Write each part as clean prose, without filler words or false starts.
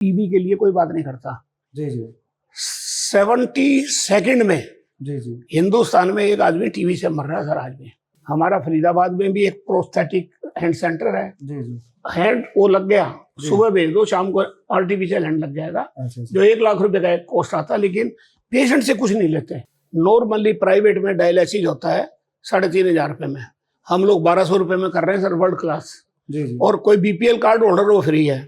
TB के लिए कोई बात नहीं करता। जी जी 70 सेकंड में जी जी हिंदुस्तान में एक आदमी टीबी से मर रहा है सर आज भी। हमारा फरीदाबाद में भी एक प्रोस्थेटिक हैंड सेंटर है। जी जी हैंड वो लग गया, सुबह भेज दो, शाम को आर्टिफिशियल हैंड लग जाएगा, अच्छा जो 1 लाख रुपए का कॉस्ट आता है, लेकिन पेशेंट से कुछ नहीं लेते। नॉर्मली प्राइवेट में डायलिसिस होता है 3,500 रुपए में, हम लोग 1,200 रुपए में कर रहे हैं सर, वर्ल्ड क्लास। जी जी और कोई बीपीएल कार्ड होल्डर वो फ्री है।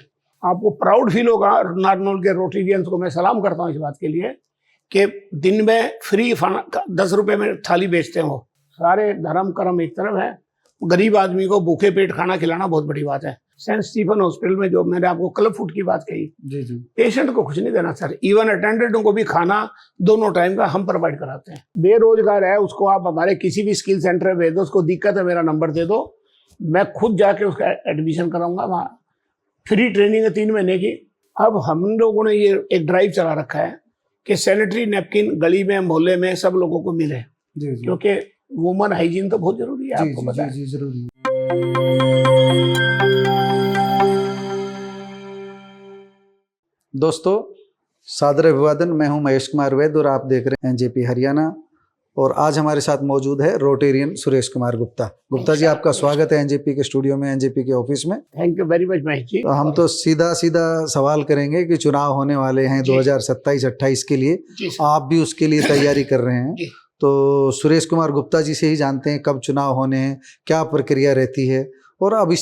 आपको प्राउड फील होगा, नारनौल के रोटेरियंस को मैं सलाम करता हूँ इस बात के लिए कि दिन में फ्री 10 रुपए में थाली बेचते हैं। वो सारे धर्म कर्म एक तरफ है, गरीब आदमी को भूखे पेट खाना खिलाना बहुत बड़ी बात है। सेंट स्टीफन हॉस्पिटल में जो मैंने आपको क्लब फूड की बात कही, जी जी पेशेंट को कुछ नहीं देना सर, इवन अटेंडेंटों को भी खाना दोनों टाइम का हम प्रोवाइड कराते हैं। बेरोजगार है उसको आप हमारे किसी भी स्किल सेंटर में भेज दो, उसको दिक्कत है मेरा नंबर दे दो, मैं खुद जाके उसका एडमिशन कराऊंगा। वहाँ फ्री ट्रेनिंग है 3 महीने की। अब हम लोगों ने ये एक ड्राइव चला रखा है कि सैनिटरी नैपकिन गली में मोहल्ले में सब लोगों को मिले, जी जी क्योंकि वुमन हाइजीन तो बहुत जरूरी है, जी आपको जी पता है। जी जरूरी। दोस्तों सादर अभिवादन, मैं हूं महेश कुमार वैद्य और आप देख रहे हैं एनजेपी हरियाणा। और आज हमारे साथ मौजूद है रोटेरियन सुरेश कुमार गुप्ता। गुप्ता जी, आपका स्वागत है एनजेपी के स्टूडियो में, एनजेपी के ऑफिस में। Thank you very much Mahesh ji. तो हम तो सीधा सीधा सवाल करेंगे कि चुनाव होने वाले हैं 2027-28 के लिए, जी सर। आप भी उसके लिए तैयारी कर रहे हैं। जी। तो सुरेश कुमार गुप्ता जी से ही जानते हैं कब चुनाव होने हैं, क्या प्रक्रिया रहती है और अब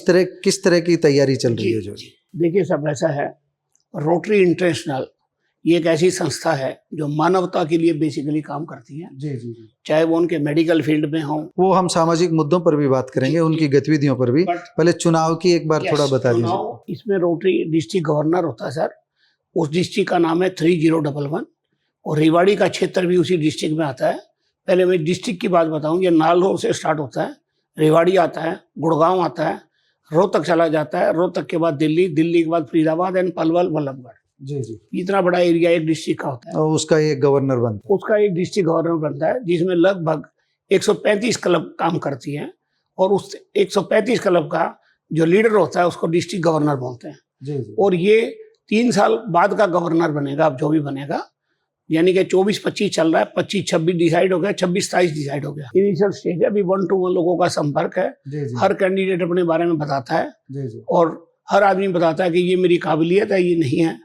किस तरह की तैयारी चल रही है। जो देखिए सब ऐसा है, रोटरी इंटरनेशनल ये एक ऐसी संस्था है जो मानवता के लिए बेसिकली काम करती है। जी जी जी चाहे वो उनके मेडिकल फील्ड में हो, वो हम सामाजिक मुद्दों पर भी बात करेंगे, उनकी गतिविधियों पर भी। पहले चुनाव की एक बार थोड़ा बता दीजिए। इसमें रोटरी डिस्ट्रिक्ट गवर्नर होता है सर, उस डिस्ट्रिक्ट का नाम है 3011 और रेवाड़ी का क्षेत्र भी उसी डिस्ट्रिक्ट में आता है। पहले मैं डिस्ट्रिक्ट की बात बताऊं, ये नालौर से स्टार्ट होता है, रेवाड़ी आता है, गुड़गांव आता है, रोहतक चला जाता है, रोहतक के बाद दिल्ली, दिल्ली के बाद फरीदाबाद एंड पलवल वल्लभगढ़। जी जी इतना बड़ा एरिया एक डिस्ट्रिक्ट का होता है। और उसका एक गवर्नर बनता है। उसका एक डिस्ट्रिक्ट गवर्नर बनता है, जिसमें लगभग 135 क्लब काम करती हैं, और उस 135 क्लब का जो लीडर होता है उसको डिस्ट्रिक्ट गवर्नर बोलते हैं। जी जी और ये 3 साल बाद का गवर्नर बनेगा, अब जो भी बनेगा, यानी कि 24-25 चल रहा है, 25-26 डिसाइड हो गया, 26-27 डिसाइड हो गया। इनिशियल स्टेज है, अभी 1-to-1 लोगों का संपर्क है। जी जी हर कैंडिडेट अपने बारे में बताता है जी जी और हर आदमी बताता है कि ये मेरी काबिलियत है, ये नहीं है।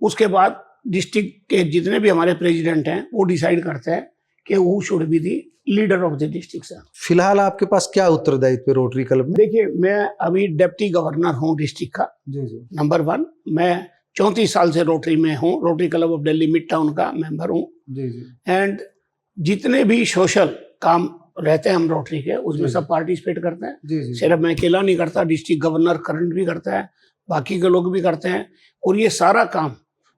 उसके बाद डिस्ट्रिक्ट के जितने भी हमारे प्रेसिडेंट हैं वो डिसाइड करते हैं कि who should be the leader of the district sir. फिलहाल आपके पास क्या उत्तरदायित्व है रोटरी क्लब में? देखिए, मैं अभी डिप्टी गवर्नर हूँ डिस्ट्रिक्ट का, जी जी नंबर 1। मैं 34 साल से रोटरी में हूँ, rotary club of Delhi mid town का मेंबर हूँ। जी जी एंड जितने भी सोशल काम रहते हैं हम रोटरी के, उसमें जी। सब पार्टिसिपेट करते हैं। जी जी सिर्फ मैं अकेला नहीं करता, डिस्ट्रिक्ट गवर्नर करंट भी करता है, बाकी के लोग भी करते हैं। और ये सारा काम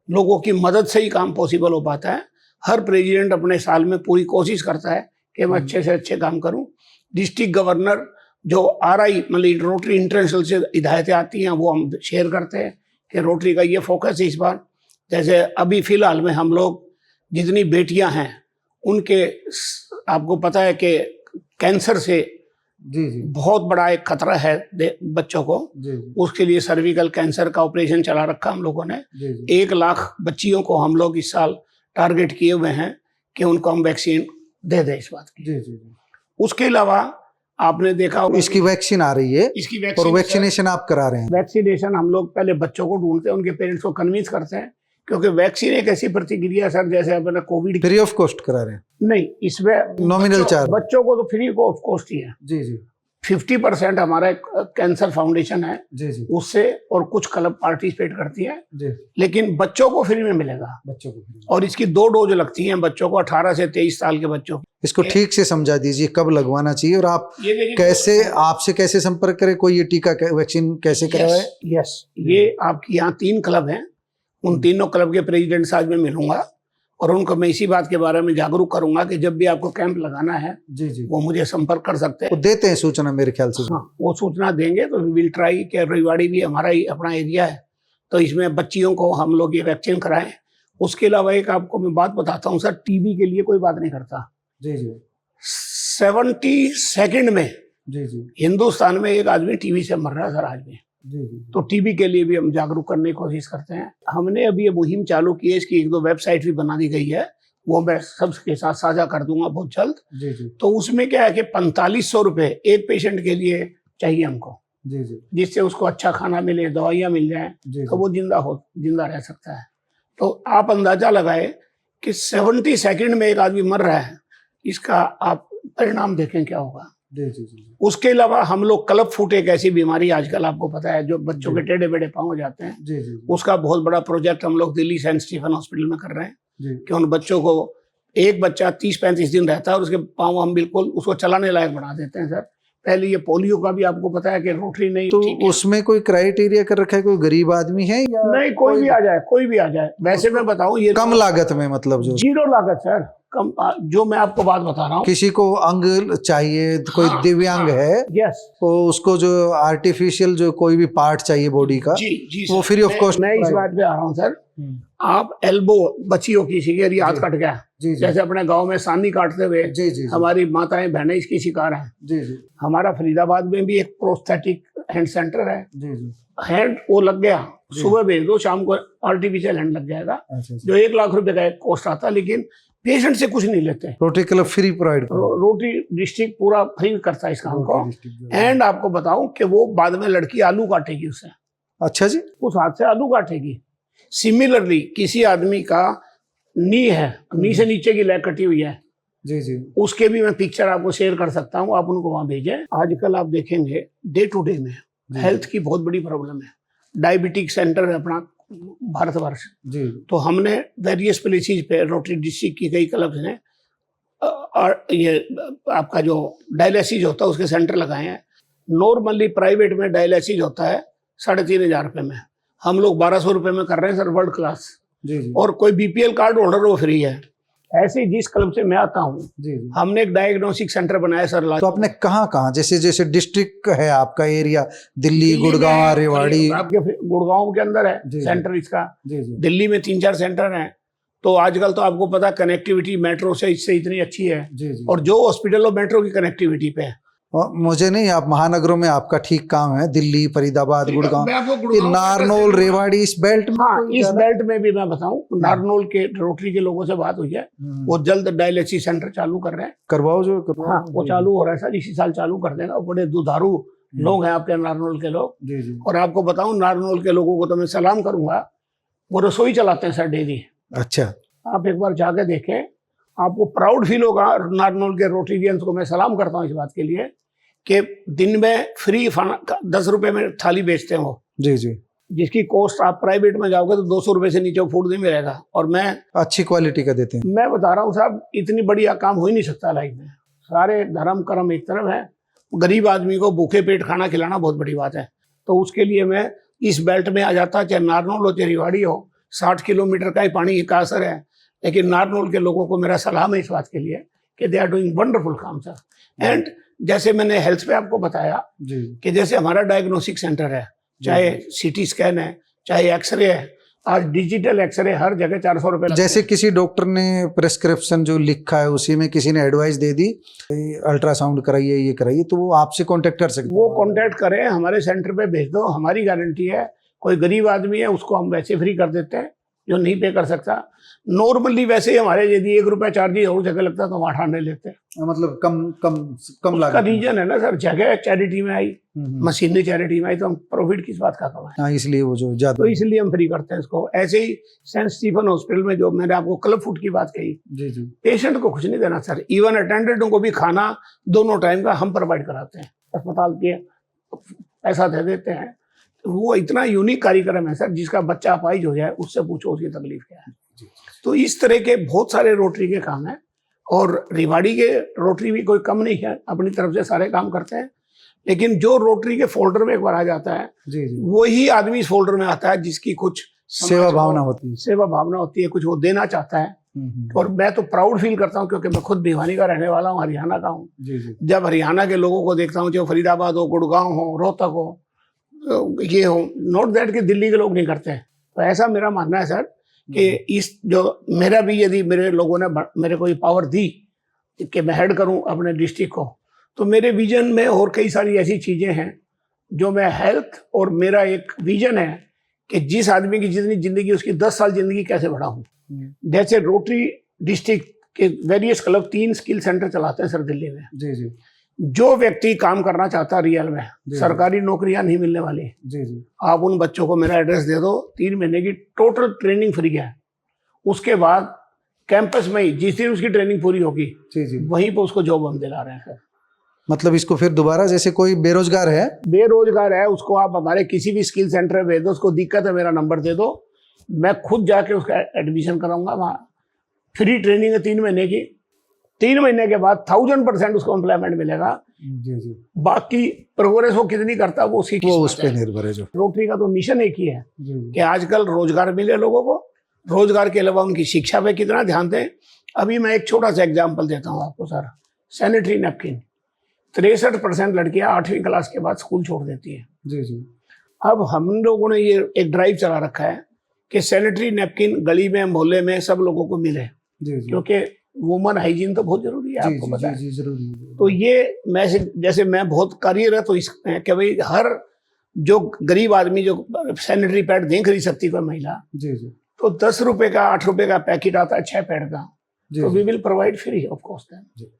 लोगों की मदद से ही काम पॉसिबल हो पाता है। हर प्रेसिडेंट अपने साल में पूरी कोशिश करता है कि मैं अच्छे से अच्छे काम करूं। डिस्ट्रिक्ट गवर्नर जो RI मतलब रोटरी इंटरनेशनल से हिदायतें आती हैं वो हम शेयर करते हैं कि रोटरी का ये फोकस है इस बार। जैसे अभी फिलहाल में हम लोग जितनी बेटियां हैं उनके, आपको पता है कि कैंसर से जी जी बहुत बड़ा एक खतरा है बच्चों को, जी जी उसके लिए सर्विकल कैंसर का ऑपरेशन चला रखा हम लोगों ने। जी जी 1 लाख बच्चियों को हम लोग इस साल टारगेट किए हुए हैं कि उनको हम वैक्सीन दे दें इस बात की। जी जी। उसके अलावा आपने देखा होगा इसकी वैक्सीन आ रही है इसकी और वैक्सीनेशन आप करा रहे हैं। वैक्सीनेशन हम लोग पहले बच्चों को ढूंढते हैं, उनके पेरेंट्स को कन्विंस करते हैं, क्योंकि वैक्सीन एक ऐसी प्रतिक्रिया सर, जैसे अपने कोविड फ्री ऑफ कॉस्ट करा रहे हैं? नहीं, इसमें नॉमिनल चार्ज। बच्चों को तो फ्री ऑफ कॉस्ट ही है। जी जी 50% हमारा कैंसर फाउंडेशन है, जी जी उससे, और कुछ क्लब पार्टिसिपेट करती है, जी। लेकिन बच्चों को फ्री में मिलेगा। बच्चों को फ्री। और इसकी 2 डोज लगती हैं बच्चों को, 18 से 23 साल के बच्चों को। इसको ठीक से समझा दीजिए कब लगवाना चाहिए और आप ये देखिए कैसे, आपसे कैसे संपर्क करें, कोई ये टीका वैक्सीन कैसे करवाए? यस, ये आपके यहाँ 3 क्लब हैं, उन तीनों क्लब के प्रेसिडेंट से आज मैं मिलूंगा और उनको मैं इसी बात के बारे में जागरूक करूंगा कि जब भी आपको कैंप लगाना है जी जी वो मुझे संपर्क कर सकते हैं। वो देते हैं सूचना मेरे ख्याल से। हाँ, वो सूचना देंगे तो विल ट्राई कि रेवाड़ी भी हमारा ही अपना एरिया है, तो इसमें बच्चियों को हम लोग ये वैक्सीन कराएं। उसके अलावा एक आपको मैं बात बताता हूँ सर, टीबी के लिए कोई बात नहीं करता। जी जी 70 सेकंड में जी जी हिंदुस्तान में एक आदमी टीबी से मर रहा है सर आज भी। जी जी तो टीबी के लिए भी हम जागरूक करने की कोशिश करते हैं। हमने अभी ये मुहिम चालू की है, इसकी 1-2 वेबसाइट भी बना दी गई है, वो मैं सबके साथ साझा कर दूंगा बहुत जल्द। जी जी तो उसमें क्या है कि 4500 रुपये एक पेशेंट के लिए चाहिए हमको, जी जी जिससे उसको अच्छा खाना मिले, दवाइयाँ मिल जाएं, जी तो वो जिंदा रह सकता है। तो आप अंदाजा लगाए कि 70 सेकंड में एक आदमी मर रहा है, इसका आप परिणाम देखें क्या होगा। जी जी जी उसके अलावा हम लोग क्लब फुट, एक ऐसी बीमारी आजकल आपको पता है जो बच्चों के टेढ़े बेढ़े पाँव हो जाते हैं, जी जी उसका बहुत बड़ा प्रोजेक्ट हम लोग दिल्ली सेंट स्टीफन हॉस्पिटल में कर रहे हैं जी कि उन बच्चों को, एक बच्चा 30-35 दिन रहता है और उसके पाँव हम बिल्कुल उसको चलाने लायक बना देते हैं सर। पहले ये पोलियो का भी आपको पता है कि रोटरी नहीं, तो ठीक है। उसमें कोई क्राइटेरिया कर रखा है, कोई गरीब आदमी है या नहीं, कोई भी आ जाए, कोई भी आ जाए। वैसे मैं बताऊं, ये कम लागत में, मतलब जो जीरो लागत सर, कम। जो मैं आपको बात बता रहा हूँ, किसी को अंग चाहिए, कोई हाँ, दिव्यांग हाँ, है, यस तो उसको जो आर्टिफिशियल जो कोई भी पार्ट चाहिए बॉडी का, जी जी वो सर। Free of cost. मैं इस बात पे आ रहा हूँ सर। आप एल्बो बच्ची हो किसी की, यदि हाथ कट गया, जी जी जैसे अपने गांव में सानी काटते हुए जी जी हमारी माताएं बहनें इसकी शिकार हैं। जी जी हमारा फरीदाबाद में भी एक प्रोस्थेटिक हैंड सेंटर है। जी जी हैंड वो लग गया, सुबह भेज दो, शाम को आर्टिफिशियल हैंड लग जाएगा, अच्छा जो 1 लाख रुपए का कॉस्ट आता है, लेकिन पेशेंट से कुछ नहीं लेते। Rotary club free provide rotary district पूरा फ्री करता है इस काम को। एंड आपको बताऊं कि वो बाद में लड़की आलू काटेगी उससे, अच्छा जी, उस हाथ से आलू काटेगी। सिमिलरली किसी आदमी का नी है, नी से नीचे की लेग कटी हुई है, जी जी उसके भी मैं पिक्चर आपको शेयर कर सकता हूँ, आप उनको वहां भेजें। आजकल आप देखेंगे डे टू डे में हेल्थ की बहुत बड़ी प्रॉब्लम है। डायबिटिक सेंटर है अपना भारतवर्ष, जी तो हमने वेरियस प्लेसेस पे रोटरी डिस्ट्रिक्ट की कई क्लब्स ने और ये आपका जो डायलिसिस होता है उसके सेंटर लगाए हैं। नॉर्मली प्राइवेट में डायलिसिस होता है 3,500 रुपये में, हम लोग 1,200 रुपये में कर रहे हैं सर, वर्ल्ड क्लास। जी जी और कोई बीपीएल कार्ड होल्डर वो फ्री है। ऐसे ही जिस क्लब से मैं आता हूँ, जी जी हमने एक डायग्नोस्टिक सेंटर बनाया सर। तो आपने कहाँ कहाँ, जैसे जैसे डिस्ट्रिक्ट है आपका एरिया, दिल्ली, दिल्ली में गुड़गांव, है, रेवाड़ी, आपके गुड़गांव के अंदर है जी, सेंटर इसका। जी जी दिल्ली में 3-4 सेंटर हैं। तो आजकल तो आपको पता कनेक्टिविटी मेट्रो से इससे इतनी अच्छी है, जी जी और जो हॉस्पिटल मेट्रो की कनेक्टिविटी पे है। और मुझे नहीं, आप महानगरों में आपका ठीक काम है, दिल्ली, फरीदाबाद, गुड़गांव, मैं आपको ये गुड़गांव नारनौल, रेवाड़ी, इस बेल्ट में हाँ, कोई इस ज्यादा- बेल्ट में भी मैं बताऊं, नारनौल के रोटरी के लोगों से बात हुई है, वो जल्द डायलिसिस सेंटर चालू कर रहे हैं। करवाओ जो करवाओ। हाँ, वो चालू हो रहा है सर, इसी साल चालू कर देगा। बड़े दुधारू लोग हैं आपके नारनौल के लोग। जी जी और आपको बताऊं, नारनौल के लोगों को तो मैं सलाम करूंगा, वो रसोई चलाते हैं सर डेली। अच्छा, आप एक बार जाके देखें, आपको प्राउड फील होगा। नारनौल के रोटरियंस को मैं सलाम करता हूँ इस बात के लिए कि दिन में फ्री 10 रुपए में थाली बेचते हैं वो, जी जी जिसकी कॉस्ट आप प्राइवेट में जाओगे तो 200 रुपए से नीचे फूड नहीं मिलेगा। और मैं अच्छी क्वालिटी का देते हैं। बता रहा हूँ साहब, इतनी बढ़िया काम हो ही नहीं सकता लाइफ में। सारे धर्म कर्म एक तरफ है, गरीब आदमी को भूखे पेट खाना खिलाना बहुत बड़ी बात है। तो उसके लिए मैं इस बेल्ट में आ जाता, चाहे नारनौल हो चाहे रेवाड़ी हो, 60 किलोमीटर का ही पानी का असर है। लेकिन नारनौल के लोगों को मेरा सलाम है इस बात के लिए कि दे आर डूइंग वंडरफुल काम सर। एंड जैसे मैंने हेल्थ पे आपको बताया जी कि जैसे हमारा डायग्नोस्टिक सेंटर है, चाहे सीटी स्कैन है, चाहे एक्सरे है, आज डिजिटल एक्सरे हर जगह 400 रुपए लगते जैसे हैं। किसी डॉक्टर ने प्रेस्क्रिप्शन जो लिखा है उसी में किसी ने एडवाइस दे दी, अल्ट्रासाउंड कराइए, ये कराइए, तो वो आपसे कांटेक्ट कर सकते वो कांटेक्ट करें, हमारे सेंटर पे भेज दो, हमारी गारंटी है। कोई गरीब आदमी है उसको हम वैसे फ्री कर देते हैं जो नहीं पे कर सकता। नॉर्मली वैसे ही हमारे यदि 1 रुपया चार्ज ही और जगह लगता तो हम 8 लेते हैं। मतलब कम कम कम उसका लागत में। रीजन है ना सर, जगह चैरिटी में आई, मशीनरी चैरिटी में आई, तो हम प्रॉफिट किस बात का कमाएं। हाँ, इसलिए वो जो ज्यादा, तो इसलिए हम फ्री करते हैं इसको। ऐसे ही सेंट स्टीफन हॉस्पिटल में जो मैंने आपको क्लब फूड की बात कही, जी जी पेशेंट को कुछ नहीं देना सर, इवन अटेंडेंटों को भी खाना दोनों टाइम का हम प्रोवाइड कराते हैं, अस्पताल के पैसा दे देते हैं। वो इतना यूनिक कार्यक्रम है सर, जिसका बच्चा अपाहिज हो जाए उससे पूछो उसकी तकलीफ क्या है। तो इस तरह के बहुत सारे रोटरी के काम हैं, और रेवाड़ी के रोटरी भी कोई कम नहीं है, अपनी तरफ से सारे काम करते हैं। लेकिन जो रोटरी के फोल्डर में एक बार आ जाता है, जी जी वही आदमी इस फोल्डर में आता है जिसकी कुछ सेवा भावना होती है। सेवा भावना होती है, कुछ वो देना चाहता है। और मैं तो प्राउड फील करता हूँ क्योंकि मैं खुद भिवानी का रहने वाला हूँ, हरियाणा का हूँ। जी जी जब हरियाणा के लोगों को देखता हूँ, चाहे फरीदाबाद हो, गुड़गांव हो, रोहतक हो, ये हो, नोट दैट कि दिल्ली के लोग नहीं करते हैं। तो ऐसा मेरा मानना है सर कि इस जो मेरा भी, यदि मेरे लोगों ने मेरे को ये पावर दी कि मैं हेड करूं अपने डिस्ट्रिक्ट को, तो मेरे विजन में और कई सारी ऐसी चीजें हैं जो मैं हेल्थ और मेरा एक विजन है कि जिस आदमी की जितनी जिंदगी उसकी 10 साल जिंदगी कैसे बढ़ाऊं। जैसे रोटरी डिस्ट्रिक्ट के वेरियस क्लब 3 स्किल सेंटर चलाते हैं सर दिल्ली में। जी जी जो व्यक्ति काम करना चाहता है रियल में, जी। सरकारी नौकरियां नहीं मिलने वाली, जी जी आप उन बच्चों को मेरा एड्रेस दे दो, 3 महीने की टोटल ट्रेनिंग फ्री है। उसके बाद कैंपस में ही जिस दिन उसकी ट्रेनिंग पूरी होगी जी जी। वहीं पर उसको जॉब हम दिला रहे हैं सर। मतलब इसको फिर दोबारा, जैसे कोई बेरोजगार है, बेरोजगार है, उसको आप हमारे किसी भी स्किल सेंटर में भेज दो, उसको दिक्कत है मेरा नंबर दे दो, मैं खुद जाके उसका एडमिशन कराऊंगा। वहाँ फ्री ट्रेनिंग है 3 महीने की। 3 महीने के बाद 1000% उसको एम्प्लॉयमेंट मिलेगा। जी जी। बाकी प्रोग्रेस वो कितनी करता है वो उसकी वो उस किस्मत पर है। निर्भर है जो। रोटरी का तो मिशन एक ही है जी कि आजकल रोजगार मिले लोगों को, रोजगार के अलावा उनकी शिक्षा पे कितना ध्यान दें। अभी मैं एक छोटा सा एग्जाम्पल देता हूँ आपको सर। सैनिटरी नैपकिन 63% लड़कियां 8वीं क्लास के बाद स्कूल छोड़ देती है। जी जी। अब हम लोगों ने ये एक ड्राइव चला रखा है कि सैनिटरी नैपकिन गली में मोहल्ले में सब लोगों को मिले, जी जी। क्योंकि वुमन हाइजीन तो बहुत जरूरी है, जी आपको जी पता है। जी जरूरी है। तो ये मैसेज, जैसे मैं बहुत कार्यरत हूँ इसमें कि भाई हर जो गरीब आदमी जो सैनिटरी पैड नहीं खरीद सकती कोई महिला, जी जी तो 10 रुपए का 8 रुपए का पैकेट आता है 6 पैड का, जी तो जी। We will provide free of cost. जी।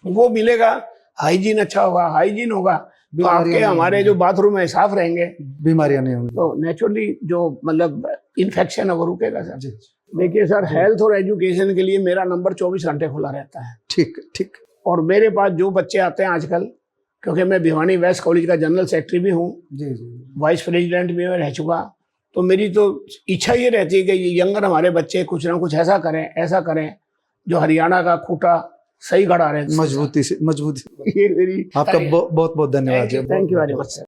वो मिलेगा, हाइजीन अच्छा होगा, हाइजीन होगा तो बीमारियां आपके नहीं हमारे होंगी। जो बाथरूम है साफ रहेंगे, बीमारियां नहीं होंगी। तो नेचुरली जो मतलब इन्फेक्शन है वो रुकेगा सर। जी देखिए सर, जी। हेल्थ और एजुकेशन के लिए मेरा नंबर 24 घंटे खुला रहता है। ठीक ठीक। और मेरे पास जो बच्चे आते हैं आजकल, क्योंकि मैं भिवानी वेस्ट कॉलेज का जनरल सेक्रेटरी भी हूँ, जी जी। वाइस प्रेसिडेंट भी मैं रह चुका, तो मेरी तो इच्छा ये रहती है कि ये यंगर हमारे बच्चे कुछ ना कुछ ऐसा करें जो हरियाणा का खूंटा सही गड़ा रहे। मजबूती से, मजबूती। ये मेरी आपका बहुत बहुत धन्यवाद। Thank you very much sir.